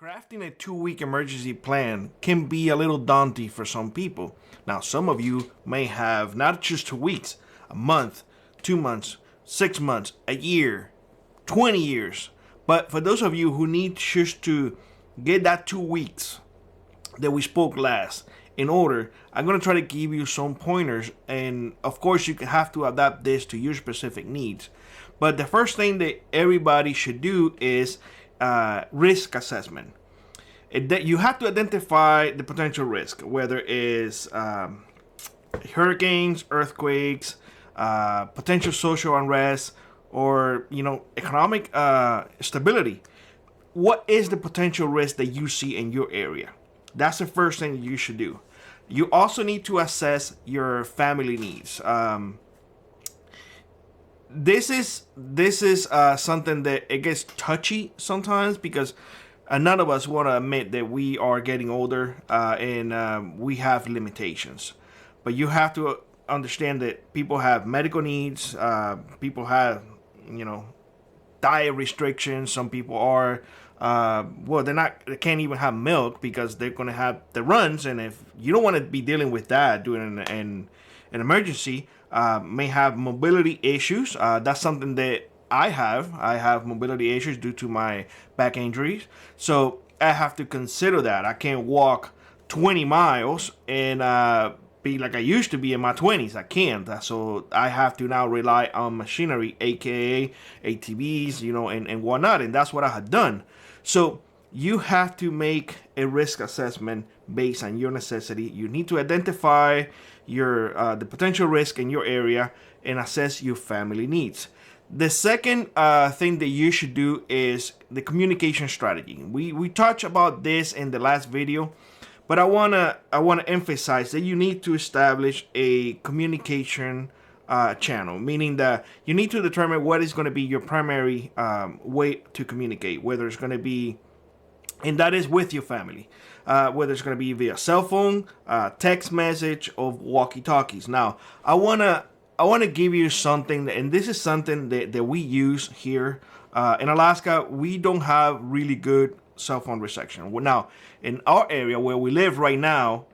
Crafting a 2-week emergency plan can be a little daunting for some people. Now, some of you may have not just 2 weeks, a month, 2 months, 6 months, a year, 20 years. But for those of you who need just to get that 2 weeks that we spoke last in order, I'm going to try to give you some pointers. And of course, you have to adapt this to your specific needs. But the first thing that everybody should do is risk assessment. That you have to identify the potential risk, whether it's hurricanes, earthquakes, potential social unrest, or economic stability. What is the potential risk that you see in your area? That's the first thing you should do. You also need to assess your family needs. This is something that it gets touchy sometimes because none of us want to admit that we are getting older and we have limitations. But you have to understand that people have medical needs. People have, diet restrictions. Some people are, they can't even have milk because they're going to have the runs. And if you don't want to be dealing with that during an emergency, may have mobility issues. That's something that I have mobility issues due to my back injuries. So I have to consider that. I can't walk 20 miles and be like I used to be in my 20s. I can't. So I have to now rely on machinery, aka ATVs, and whatnot. And that's what I had done. So you have to make a risk assessment based on your necessity. You need to identify the potential risk in your area and assess your family needs. The second thing that you should do is the communication strategy. We touched about this in the last video, but I wanna emphasize that you need to establish a communication channel, meaning that you need to determine what is going to be your primary way to communicate, whether it's going to be, and that is with your family, whether it's going to be via cell phone, text message, or walkie-talkies. Now, I want to give you something, and this is something that we use here in Alaska. We don't have really good cell phone reception. Now, in our area where we live right now,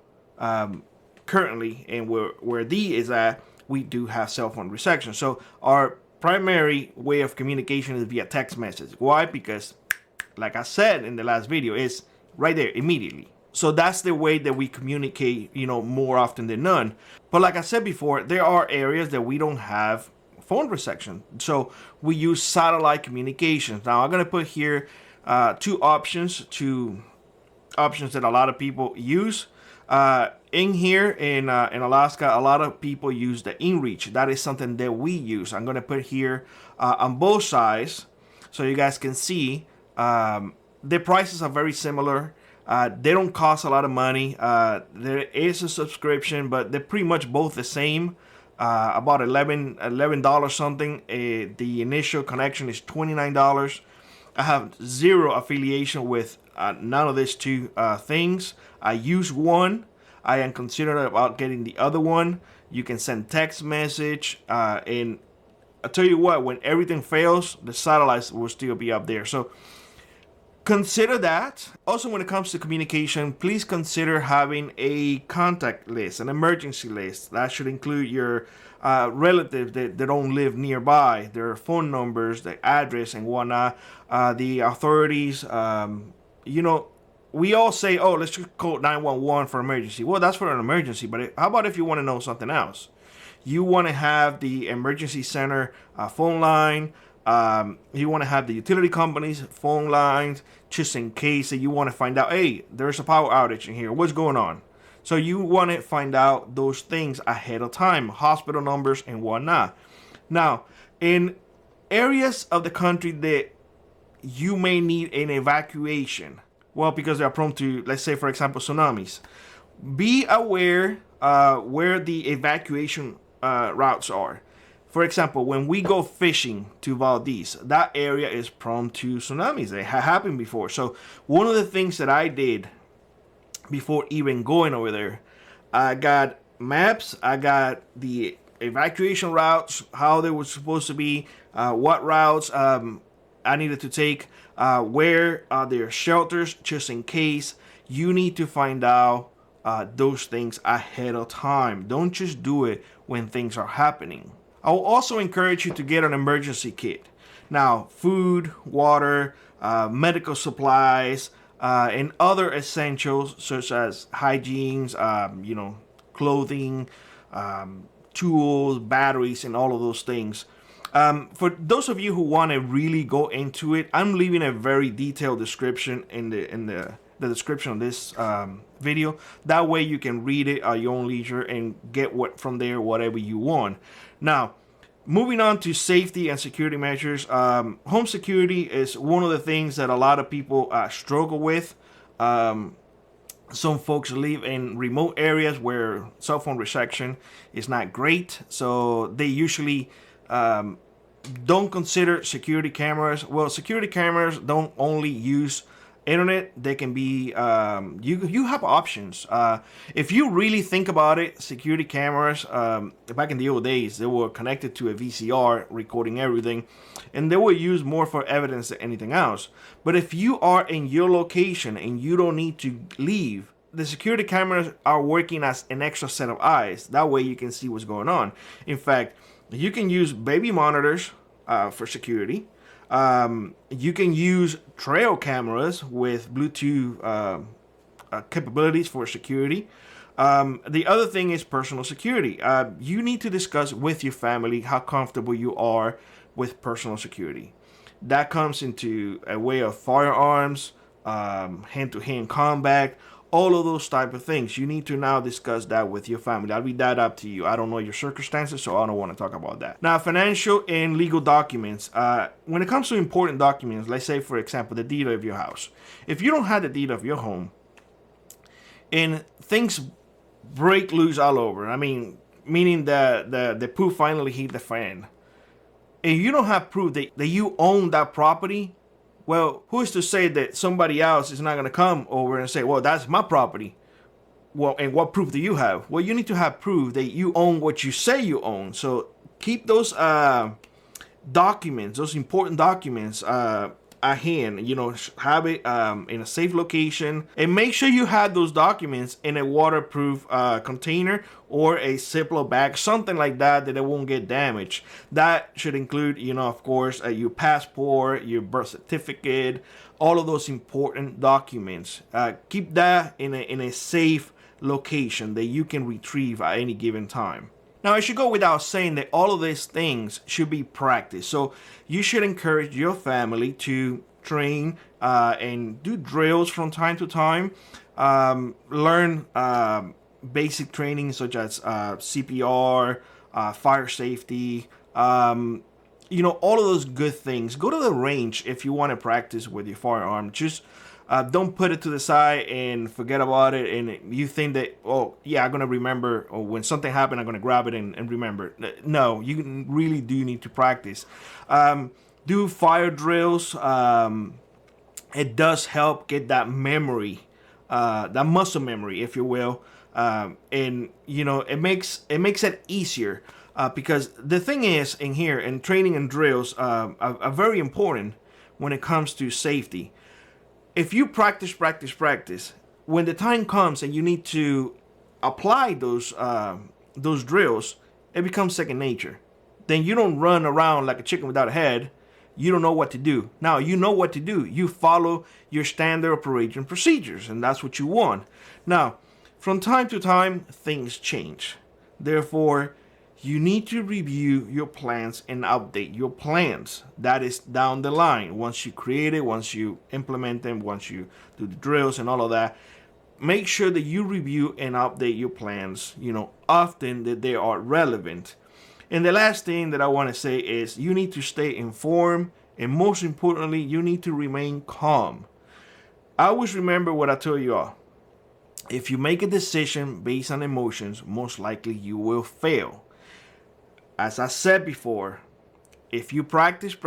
currently, and where D is at, we do have cell phone reception. So our primary way of communication is via text message. Why? Because, like I said in the last video, it's right there immediately. So that's the way that we communicate, more often than none. But like I said before, there are areas that we don't have phone reception. So we use satellite communications. Now I'm going to put here two options that a lot of people use. In here in Alaska, a lot of people use the inReach. That is something that we use. I'm going to put here on both sides so you guys can see. The prices are very similar. They don't cost a lot of money. There is a subscription, but they're pretty much both the same. About $11 something. The initial connection is $29. I have zero affiliation with none of these two things. I use one. I am considering about getting the other one. You can send text message, and I'll tell you what, when everything fails, the satellites will still be up there. So consider that. Also, when it comes to communication, please consider having a contact list, an emergency list. That should include your relatives that don't live nearby, their phone numbers, the address, and whatnot. The authorities, we all say, oh, let's just call 911 for emergency. Well, that's for an emergency, but how about if you want to know something else? You want to have the emergency center phone line. You want to have the utility companies phone lines just in case that you want to find out, hey, there's a power outage in here. What's going on? So you want to find out those things ahead of time, hospital numbers and whatnot. Now, in areas of the country that you may need an evacuation, well, because they are prone to, let's say, for example, tsunamis, be aware where the evacuation routes are. For example, when we go fishing to Valdez, that area is prone to tsunamis. They have happened before. So one of the things that I did before even going over there, I got maps, I got the evacuation routes, how they were supposed to be, what routes. I needed to take, where are there shelters just in case. You need to find out those things ahead of time. Don't just do it when things are happening. I will also encourage you to get an emergency kit. Now, food, water, medical supplies, and other essentials such as hygienes, clothing, tools, batteries, and all of those things. For those of you who want to really go into it, I'm leaving a very detailed description in the description of this video. That way you can read it at your own leisure and get from there whatever you want. Now, moving on to safety and security measures. Home security is one of the things that a lot of people struggle with. Some folks live in remote areas where cell phone reception is not great, so they usually don't consider security cameras. Well, security cameras don't only use internet. They can be you have options. If you really think about it, security cameras back in the old days, they were connected to a VCR recording everything, and they were used more for evidence than anything else. But if you are in your location and you don't need to leave, the security cameras are working as an extra set of eyes. That way you can see what's going on. In fact, you can use baby monitors for security. You can use trail cameras with Bluetooth capabilities for security. The other thing is personal security. You need to discuss with your family how comfortable you are with personal security. That comes into a way of firearms, hand-to-hand combat, all of those type of things. You need to now discuss that with your family. I'll leave that up to you. I don't know your circumstances, so I don't want to talk about that. Now, financial and legal documents. When it comes to important documents, let's say, for example, the deed of your house. If you don't have the deed of your home and things break loose all over, meaning that the poop finally hit the fan, and you don't have proof that you own that property, well, who's to say that somebody else is not going to come over and say, well, that's my property? Well, and what proof do you have? Well, you need to have proof that you own what you say you own. So keep those documents, those important documents at hand. Have it in a safe location, and make sure you have those documents in a waterproof container or a Ziploc bag, something like that it won't get damaged. That should include, of course, your passport, your birth certificate, all of those important documents. Keep that in a safe location that you can retrieve at any given time. Now, it should go without saying that all of these things should be practiced. So you should encourage your family to train and do drills from time to time. Learn basic training such as CPR, fire safety, all of those good things. Go to the range if you want to practice with your firearm. Just don't put it to the side and forget about it, and you think that, oh yeah, I'm gonna remember, or when something happened I'm gonna grab it and remember. No, you really do need to practice. Do fire drills. It does help get that memory, that muscle memory, if you will, and it makes it easier, because the thing is, in here, and training and drills are very important when it comes to safety. If you practice, when the time comes and you need to apply those drills, it becomes second nature. Then you don't run around like a chicken without a head. You don't know what to do. Now you know what to do. You follow your standard operating procedures, and that's what you want. Now, from time to time, things change. Therefore, you need to review your plans and update your plans. That is down the line. Once you create it, once you implement them, once you do the drills and all of that, make sure that you review and update your plans, often, that they are relevant. And the last thing that I want to say is you need to stay informed, and most importantly, you need to remain calm. I always remember what I tell you all. If you make a decision based on emotions, most likely you will fail. As I said before, if you practice,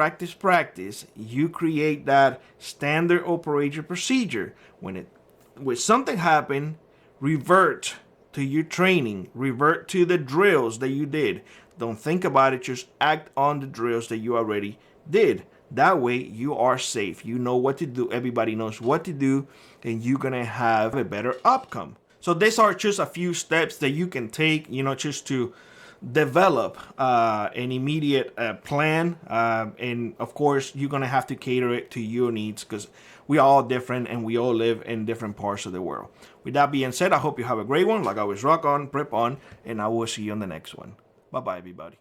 you create that standard operating procedure. When something happen, revert to your training, revert to the drills that you did. Don't think about it, just act on the drills that you already did. That way you are safe. You know what to do. Everybody knows what to do, and you're going to have a better outcome. So these are just a few steps that you can take, just to develop an immediate plan. And of course, you're going to have to cater it to your needs, because we are all different and we all live in different parts of the world. With that being said, I hope you have a great one. Like always, rock on, prep on, and I will see you on the next one. Bye-bye, everybody.